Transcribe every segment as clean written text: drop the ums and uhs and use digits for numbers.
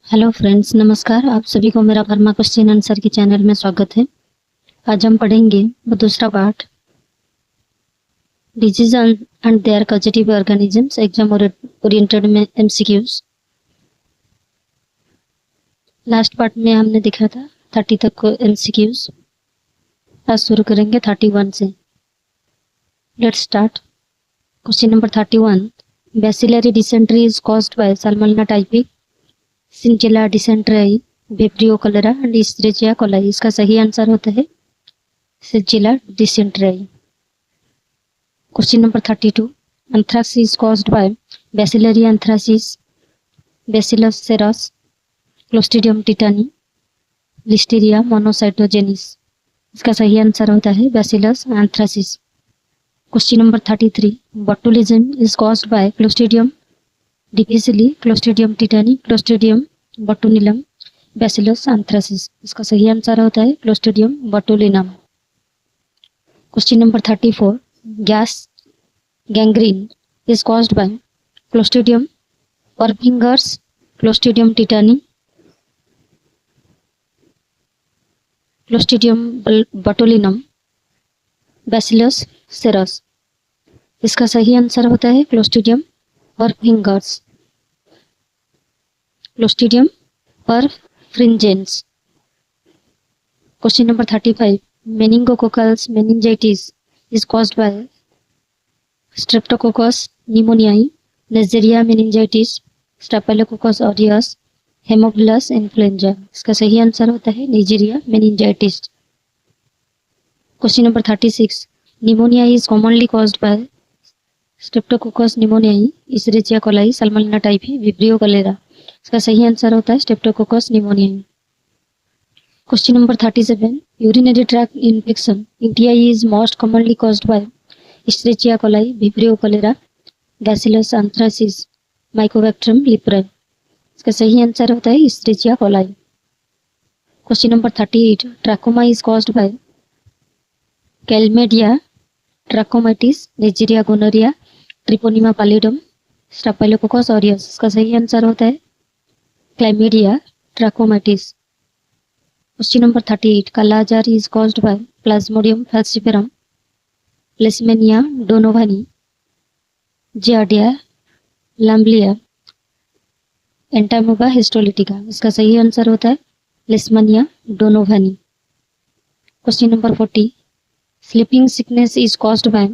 Hello friends, नमस्कार। आप सभी को मेरा वर्मा क्वेश्चन आंसर की चैनल में स्वागत है। आज हम पढ़ेंगे वो दूसरा part, disease and their causative organisms, exam oriented में एमसीक्यूज। लास्ट पार्ट में हमने देखा था 30 तक को एमसीक्यूज। आज शुरू करेंगे 31 से। Let's start. Question number 31, bacillary dysentery is caused by Salmonella typhi, Shigella dysentery, Vibrio cholerae and Escherichia coli. इसका सही आंसर होता है Shigella dysentery. Question number 32, anthrax is caused by bacillary anthracis, Bacillus cereus, Clostridium tetani, Listeria monocytogenes. इसका सही answer होता है Bacillus anthracis. Question number 33, botulism is caused by Clostridium difficile, Clostridium tetani, Clostridium botulinum, Bacillus anthracis. इसका सही answer होता है Clostridium botulinum. Question number 34, gas gangrene is caused by Clostridium perfringens, Clostridium tetani, Clostridium botulinum, Bacillus cereus. इसका सही answer होता है Clostridium perfringens, Clostridium perfringens. Question number 35, meningococcals meningitis is caused by Streptococcus pneumoniae, Neisseria meningitidis, Staphylococcus aureus, Haemophilus influenzae. इसका सही answer होता है Neisseria meningitidis. Question number 36, pneumonia is commonly caused by Streptococcus pneumoniae, Escherichia coli, Salmonella typhi, Vibrio cholerae. इसका सही answer होता है Streptococcus pneumoniae. Question number 37, urinary tract infection UTI is most commonly caused by Escherichia coli, Vibrio cholerae, Bacillus anthracis, Mycobacterium leprae. इसका सही answer होता है Escherichia coli. Question number 38, trachoma is caused by Chlamydia trachomatis, Neisseria gonorrhoeae, Treponema pallidum, Staphylococcus aureus. इसका सही answer होता है Chlamydia trachomatis. Question number 38, kala azar is caused by Plasmodium falciparum, Leishmania donovani, Giardia lamblia, Entamoeba histolytica. इसका सही answer होता है Leishmania donovani. Question number 40, sleeping sickness is caused by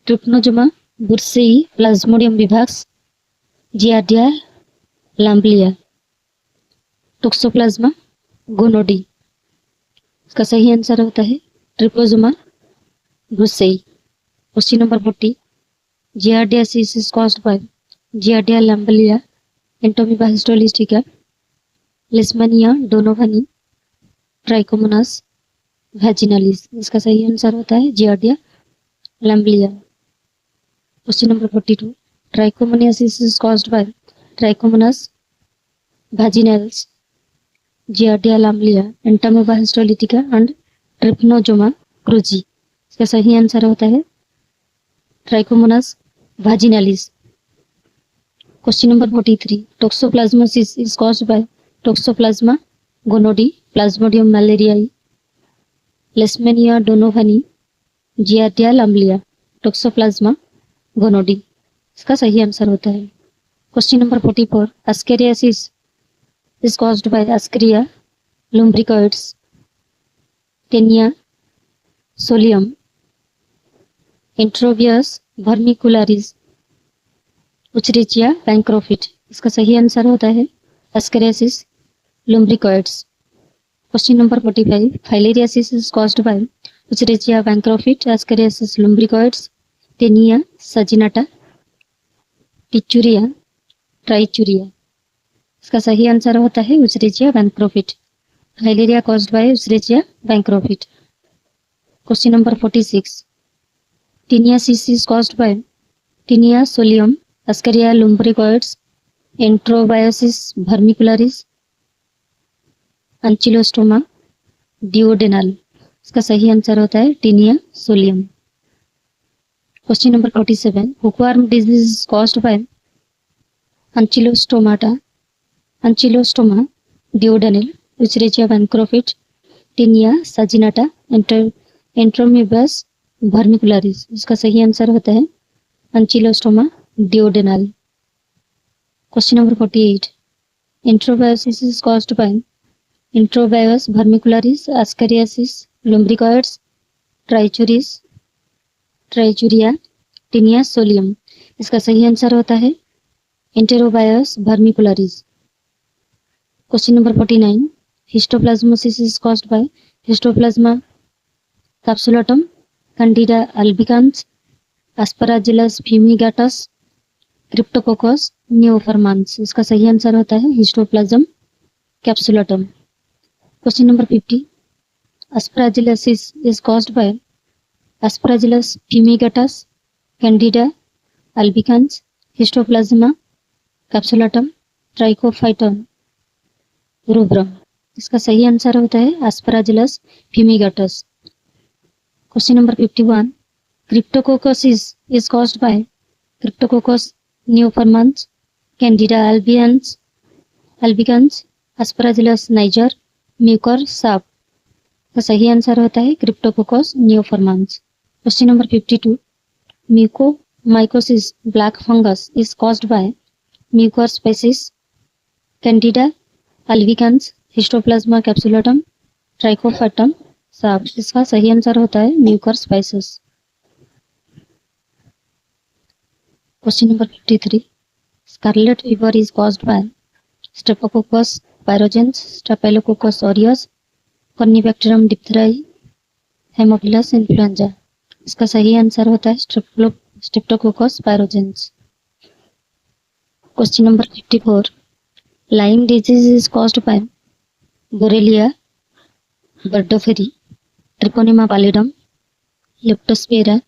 Trypanosoma brucei, Plasmodium vivax, Giardia lamblia, Toxoplasma gondii. इसका सही answer होता है Trypanosoma brucei. Question number 40, giardiasis is caused by Giardia lamblia, Entamoeba histolytica, Leishmania donovani, Trichomonas vaginalis. इसका सही answer होता है Giardia lamblia. Question number 42, trichomoniasis is caused by Trichomonas vaginalis, Giardia lamblia, Entamoeba histolytica and Trypanosoma cruzi. इसका सही answer होता है Trichomonas vaginalis. Question number 43, toxoplasmosis is caused by Toxoplasma gondii, Plasmodium malariae, Leishmania donovani, Giardia lamblia, Toxoplasma gondii. इसका सही answer होता है question number 44, ascariasis is caused by Ascaria lumbricoides, Tenia solium, Entropius vermicularis, Uchrechia bancrophit। इसका सही answer होता है Ascariasis lumbricoides। Question number 45, filariasis is caused by Uchrechia bancrophit, Ascariasis lumbricoides, Tenia saginata, Tichuria, Trichuria। इसका सही answer होता है Wuchereria bancrofti. Filaria caused by Wuchereria bancrofti. Question number 46, taeniasis is caused by Taenia solium, Ascaris lumbricoides, Enterobius vermicularis, Ancylostoma duodenale. इसका सही answer होता है Taenia solium. Question number 47, hookworm disease is caused by Ancylostomata, Ankylostoma duodenale, Escherichia bankrofit, Tinea saginata, Enteromoebus vermicularis। इसका सही answer होता है Ankylostoma duodenale। Question number 48. Enterobiosis is caused by Enterobius vermicularis, Ascariasis, lumbricoids, Trichuria, Tinea solium। इसका सही answer होता है Enterobius vermicularis। Question number 49. Histoplasmosis is caused by Histoplasma capsulatum, Candida albicans, Aspergillus fumigatus, Cryptococcus neoformans। इसका सही answer होता है Histoplasm capsulatum। Question number 50. Aspergillosis is caused by Aspergillus fumigatus, Candida albicans, Histoplasma capsulatum, Trichophyton rubrum। इसका सही answer होता है Aspergillus fumigatus। Question number 51. Cryptococcus is caused by Cryptococcus neoformans, Candida albicans, Aspergillus niger, Mucor sp. तो सही answer होता है Cryptococcus neoformans. Question number 52. Mucormycosis black fungus is caused by Mucor species, Candida albicans, Histoplasma capsulatum, Trichophyton sp. इसका सही answer होता है Mucor species. Question number 53. Scarlet fever is caused by Streptococcus pyogenes, Staphylococcus aureus, Corynebacterium diphtheriae, Haemophilus influenzae. इसका सही answer होता है Streptococcus pyogenes. Question number 54. Lyme disease is caused by Borrelia burgdorferi, Treponema pallidum, Leptospira,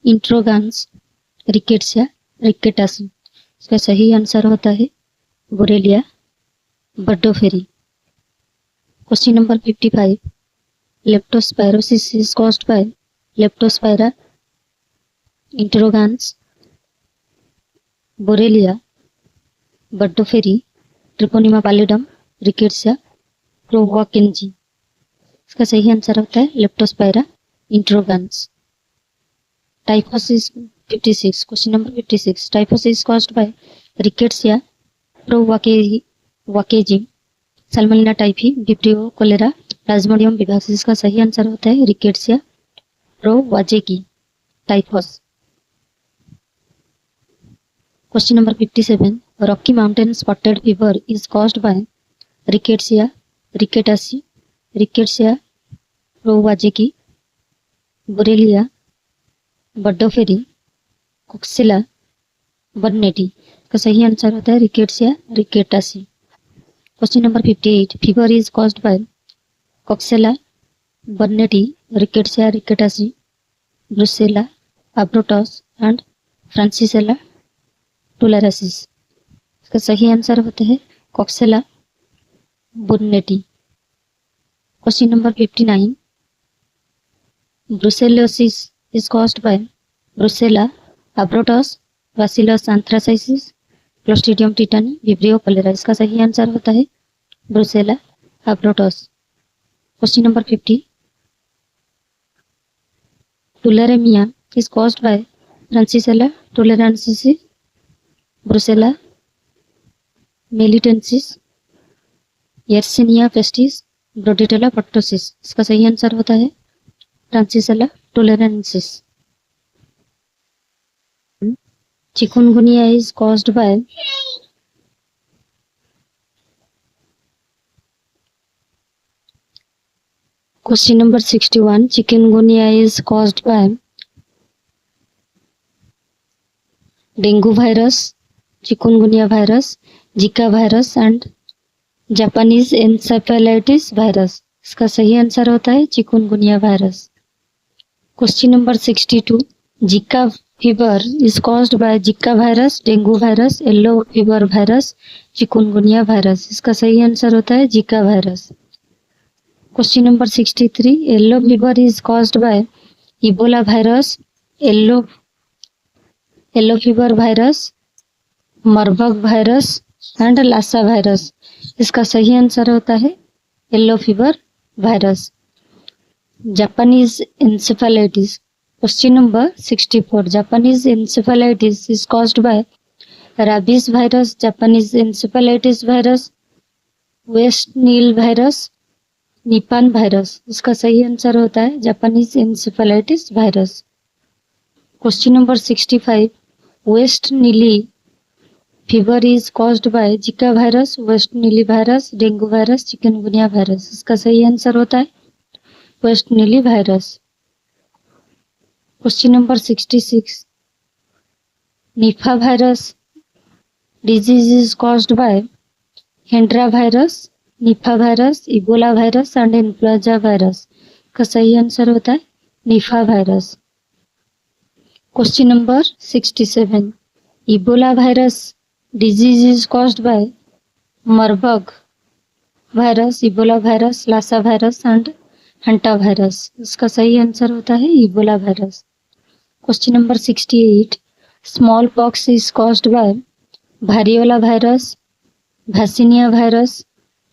interrogans, Rickettsia, rickettsii. इसका सही answer होता है Borrelia burgdorferi. Question number 55. Leptospirosis is caused by Leptospira, interrogans, Borrelia burgdorferi, Treponema pallidum, Rickettsia, प्रोवाकेंजी। इसका सही answer होता है Leptospira interrogans. Typhus is 56. Question number 56. Typhus is caused by Rickettsia, prowazekii, Salmonella typhi, Vibrio cholerae, Plasmodium vivax. इसका सही answer होता है Rickettsia prowazekii typhus. Question number 57. Rocky Mountain spotted fever is caused by rickettsia, रिकेटासी, Rickettsia prowazekii, Borrelia burgdorferi, Coxiella burnetii. इसका सही answer होता है Rickettsia rickettsii. Question number 58. Fever is caused by Coxiella burnetii, Rickettsia rickettsii, Brucella abortus and Francisella tularensis. इसका सही answer होता है Coxiella burnetii. Question number 59. Brucellosis is caused by Brucella abortus, Bacillus anthracis, Clostridium tetani, Vibrio cholerae. इसका सही answer होता है Brucella abortus. Question number 50. Tularemia is caused by Francisella tularensis, Brucella मेलिटेंसिस, Yersinia pestis, Bordetella pertussis. इसका सही answer होता है Francisella tularensis. Chikungunya is caused by question number 61. Chikungunya is caused by dengue virus, chikungunya virus, Zika virus and Japanese encephalitis virus. इसका सही answer होता है chikungunya virus. Question number 62. Zika fever is caused by Zika virus, dengue virus, yellow fever virus, chikungunya virus. इसका सही answer होता है Zika virus. Question number 63. Yellow fever is caused by Ebola virus, yellow fever virus, Marburg virus, and Lassa virus. इसका सही answer होता है yellow fever virus. Japanese encephalitis. Question number 64. Japanese encephalitis is caused by rabies virus, Japanese encephalitis virus, West Nile virus, Nipah virus. इसका सही answer होता है Japanese encephalitis virus. Question number 65. West Nile fever is caused by Zika virus, West Nile virus, dengue virus, chikungunya virus. इसका सही answer होता है waste Nile virus. Question number 66. Nipah virus disease is caused by Hendra virus, Nipah virus, Ebola virus and influenza virus. का सही answer होता है Nipah virus. Question number 67. Ebola virus disease is caused by Marburg virus, Ebola virus, Lassa virus and Hanta virus. इसका सही answer होता है Ebola virus. Question number 68. Smallpox is caused by variola virus, vaccinia virus,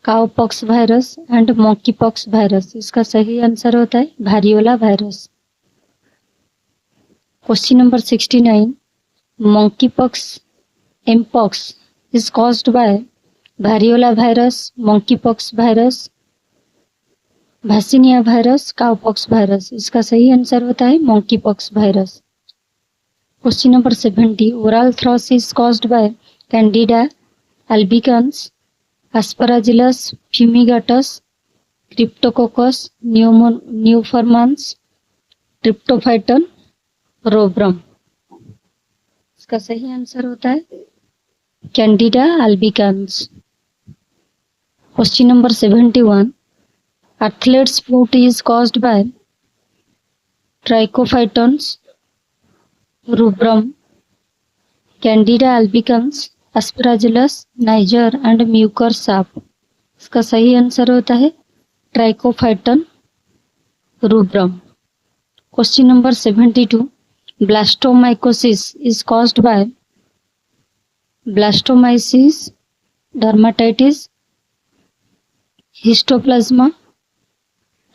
cowpox virus and monkeypox virus. इसका सही answer होता है variola virus. Question number 69. Monkeypox mpox is caused by variola virus, monkeypox virus, vaccinia virus, cowpox virus। इसका सही answer होता है monkeypox virus। Question number 70. Oral thrush is caused by candida albicans, aspergillus fumigatus, cryptococcus neoformans, tryptophyton rubrum। इसका सही answer होता है Candida albicans. Question number 71. Athlete's foot is caused by Trichophytons rubrum, Candida albicans, Aspergillus niger and Mucor साप। इसका सही answer होता है Trichophyton rubrum. Question number 72. Blastomycosis is caused by Blastomyces, dermatitidis, Histoplasma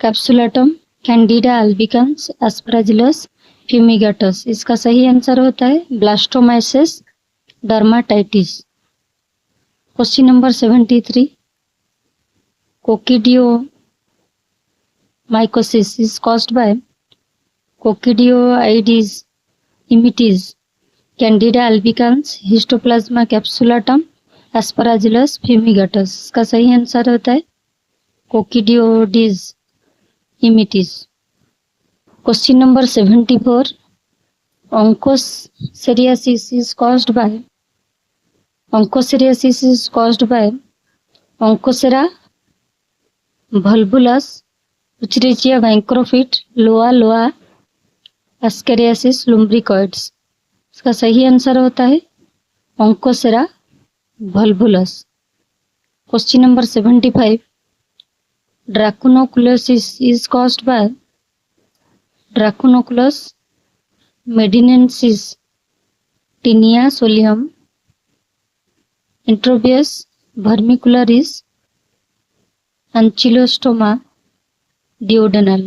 capsulatum, Candida albicans, Aspergillus fumigatus. इसका सही answer होता है Blastomyces dermatitidis. Question number 73. Coccidioidomycosis is caused by Coccidioides immitis, Candida albicans, Histoplasma capsulatum, Aspergillus fumigatus. इसका सही answer होता है Coccidioides immitis. Question number 74. onchocerciasis is caused by Onchocerca volvulus, Uchrechia microphyt, Loa ascariasis lumbricoides. इसका सही answer होता है Onchocerca volvulus. Question number 75. Dracunculosis is caused by Dracunculus medinensis, Taenia solium, Enterobius vermicularis, Ancylostoma duodenale.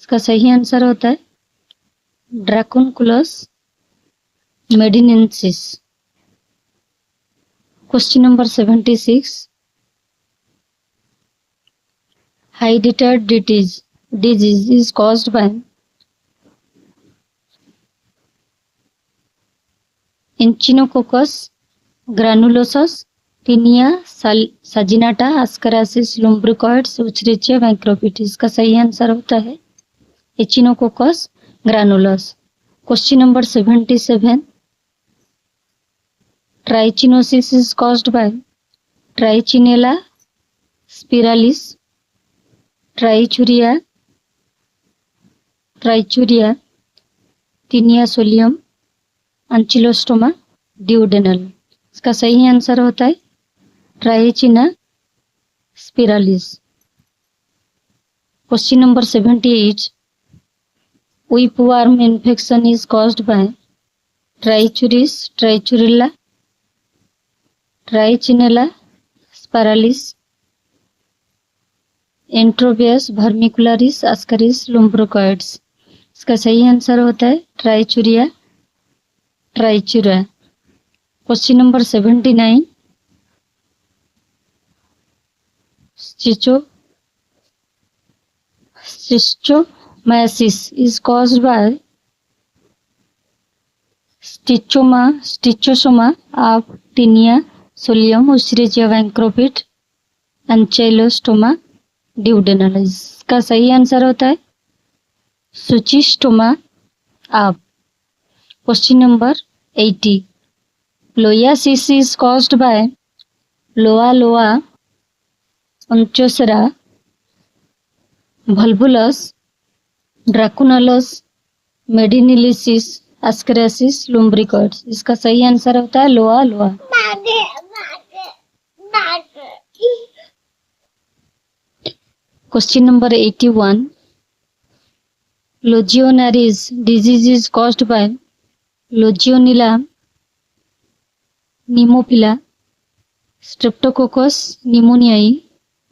इसका सही answer होता है Dracunculus medinensis. Question number 76. hereditary disease is caused by Echinococcus granulosus, Tinea saginata, Ascariasis lumbricoides, Uchrechia microphyt। इसका सही answer होता है Echinococcus granulus। Question number 77. Trichinosis is caused by Trichinella spiralis, Trichuria, Tinea solium, Ancylostoma duodenal। इसका सही answer होता है Trichinella spiralis. Question number 78. Whipworm infection is caused by Trichuris, Trichurilla, Trichinella spiralis, Enterobius vermicularis Ascaris lumbricoides. इसका सही answer होता है Trichuris trichiura. Question number 79, Schistosomiasis is caused by Stichosoma of Tinea solium, Escherichia bancrophis, Ankylostoma duodenalis। इसका सही answer होता है Schistosoma of. Question number 80, Loiasis is caused by Loa Onchocerca, Volvulus, Dracunculus, Medinilisis, Ascariasis lumbricoides। इसका सही answer होता है लोआ। Question number 81, Legionnaires disease is caused by Legionella pneumophila, Streptococcus pneumoniae,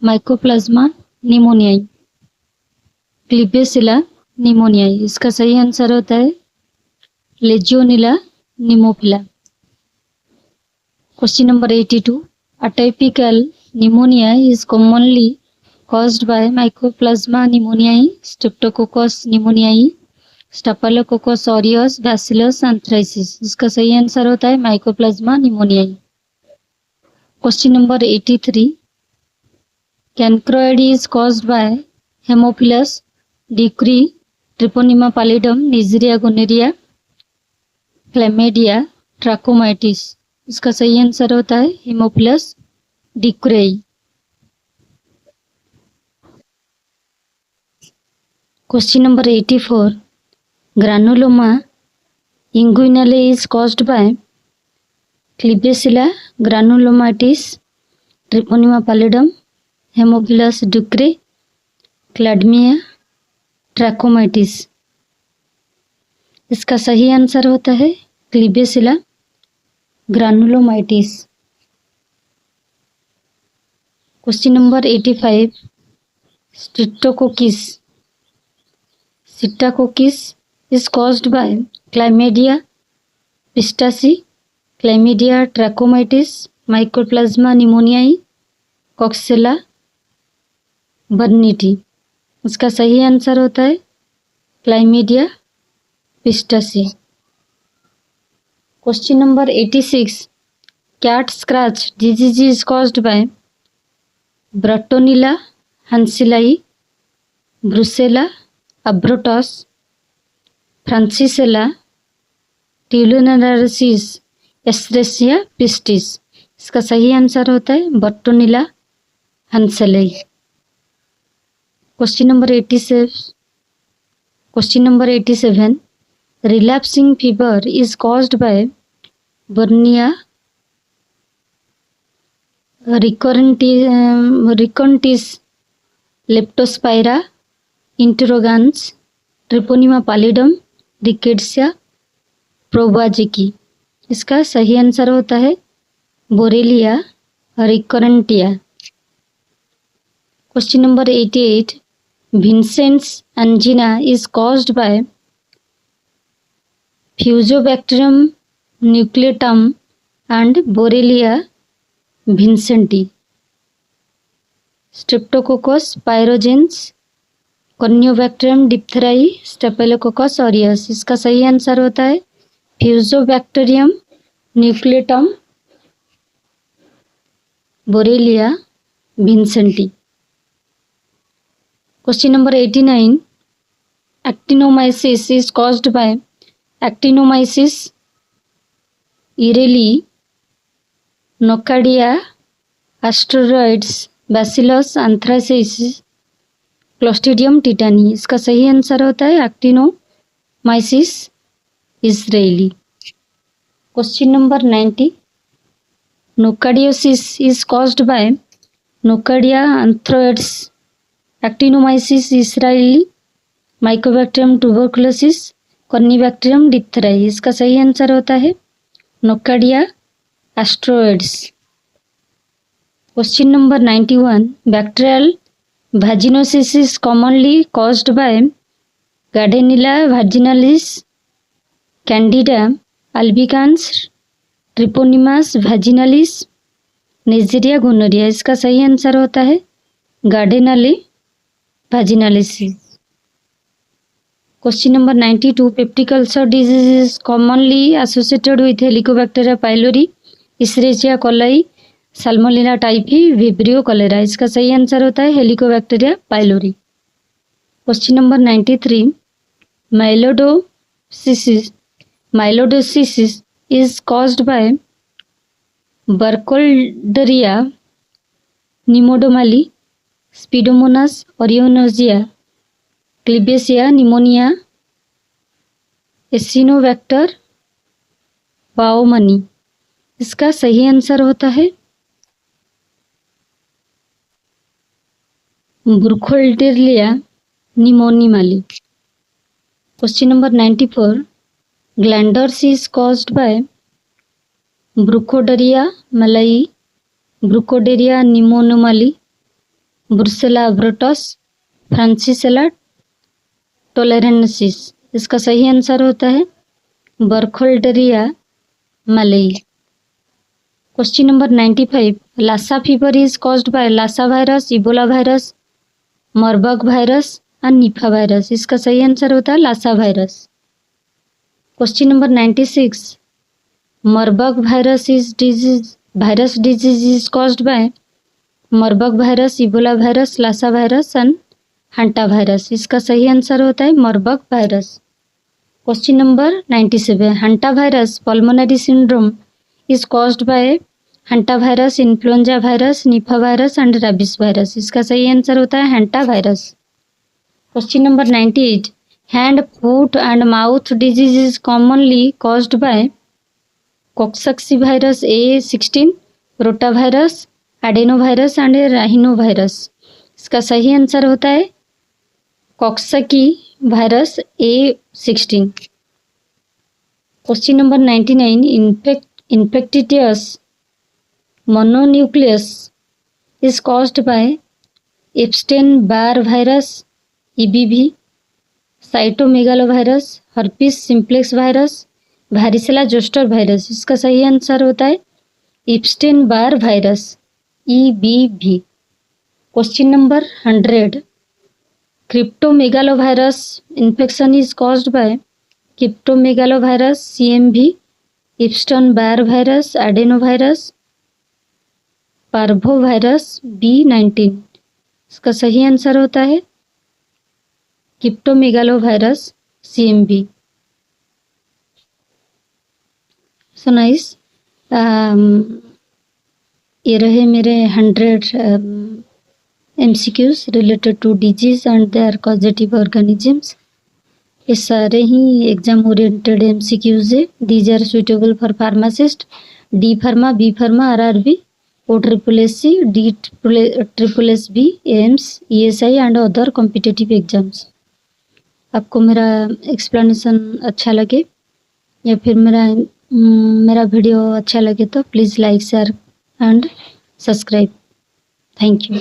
Mycoplasma pneumoniae, Klebsiella pneumoniae। इसका सही answer होता है Legionella pneumophila. Question number 82, atypical pneumonia is commonly caused by Mycoplasma pneumoniae, Streptococcus pneumoniae, Staphylococcus aureus, Bacillus anthracis। इसका सही answer होता है Mycoplasma pneumoniae। Question number 83, Cancroid is caused by Haemophilus ducreyi, Treponema pallidum, Neisseria gonorrhea, Chlamydia trachomatis। इसका सही answer होता है Haemophilus ducreyi। Question number 84, Granuloma inguinale is caused by Klebsiella granulomatis, Treponema pallidum, Haemophilus ducreyi, Chlamydia trachomatis। इसका सही answer होता है Klebsiella granulomatis. Question number 85, Staphylococcus is caused by Chlamydia pistaci, Chlamydia trachomatis, Mycoplasma pneumoniae, Coxiella burnetii। इसका सही answer होता है Chlamydia pistaci। Question number 86, Cat scratch disease is caused by Bartonella hanselii, Brucella abortus, Francisella tularensis, Escherichia pistis। इसका सही answer होता है Bartonella hanselii। Question number 87, relapsing fever is caused by Borrelia recurrentis, Leptospira interrogans, Treponema pallidum, Rickettsia prowazekii. इसका सही answer होता है Borrelia recurrentis. Question number 88, Vincent's angina is caused by Fusobacterium nucleatum and Borrelia vincenti, Streptococcus pyogenes, Corneobacterium diphtheriae, Staphylococcus aureus। इसका सही answer होता है Fusobacterium nucleatum Borrelia vincentii. Question number 89, actinomycosis is caused by Actinomyces israelii, Nocardia asteroides, Bacillus anthracis, Clostridium tetani. इसका सही answer होता है Actinomyces israelii. Question number 90, nocardiosis is caused by Nocardia asteroides, Actinomyces israelii, Mycobacterium tuberculosis, Corynebacterium diphtheriae. इसका सही answer होता है Nocardia asteroides. Question number 91. Bacterial vaginosis is commonly caused by Gardnerella vaginalis, Candida albicans, Treponema vaginalis, Neisseria gonorrhea. इसका सही answer होता है Gardnerella vaginalis. Question number 92. Peptic ulcer disease is commonly associated with Helicobacter pylori, Escherichia coli, Salmonella typhi, Vibrio cholera. इसका सही answer होता है Helicobacter pylori. Question number 93. Myelodysis is caused by Burkholderia pneumonia, Pseudomonas aeruginosa, Klebsiella pneumonia, Acinetobacter baumannii. इसका सही answer होता है Burkholderia pneumonia. Question number 94. Glanders is caused by Burkholderia malayi, Burkholderia pneumonia, Brucella abortus, Francisella tularensis. इसका सही answer होता है Burkholderia malayi. Question number 95. Lassa fever is caused by Lassa virus, Ebola virus, Marburg virus and Nipah virus. इसका सही answer होता है Lassa virus. Question number 96. Marburg virus disease is caused by Marburg virus, Ebola virus, Lassa virus and Hanta virus. इसका सही answer होता है Marburg virus. Question number 97. Hanta virus pulmonary syndrome is caused by Hanta virus, influenza virus, Nipah virus and rabies virus. इसका सही answer होता है Hanta virus. Question number 98. Hand, foot and mouth disease is commonly caused by Coxsackie virus A16, rotavirus, adenovirus and rhinovirus. इसका सही answer होता है Coxsackie virus A16. Question number 99. Infectious mononucleus is caused by Epstein-Barr virus, EBV, cytomegalovirus, herpes simplex virus, varicella zoster virus. इसका सही answer होता है Epstein-Barr virus, EBV. Question number 100. Cryptomegalovirus infection is caused by Cryptomegalovirus, CMV, Epstein-Barr virus, adenovirus, parvovirus, B19. इसका सही answer होता है Cryptomegalovirus, CMV. So nice. ये रहे मेरे 100 MCQs related to disease and their causative organisms. ये सारे ही एग्जाम ओरिएंटेड MCQs है. These are suitable for pharmacist, D Pharma, B Pharma, RRB, OSSC, DSSB, AIMS, ESI and other competitive exams. आपको मेरा explanation अच्छा लगे या फिर मेरा वीडियो अच्छा लगे तो please like share and subscribe. Thank you.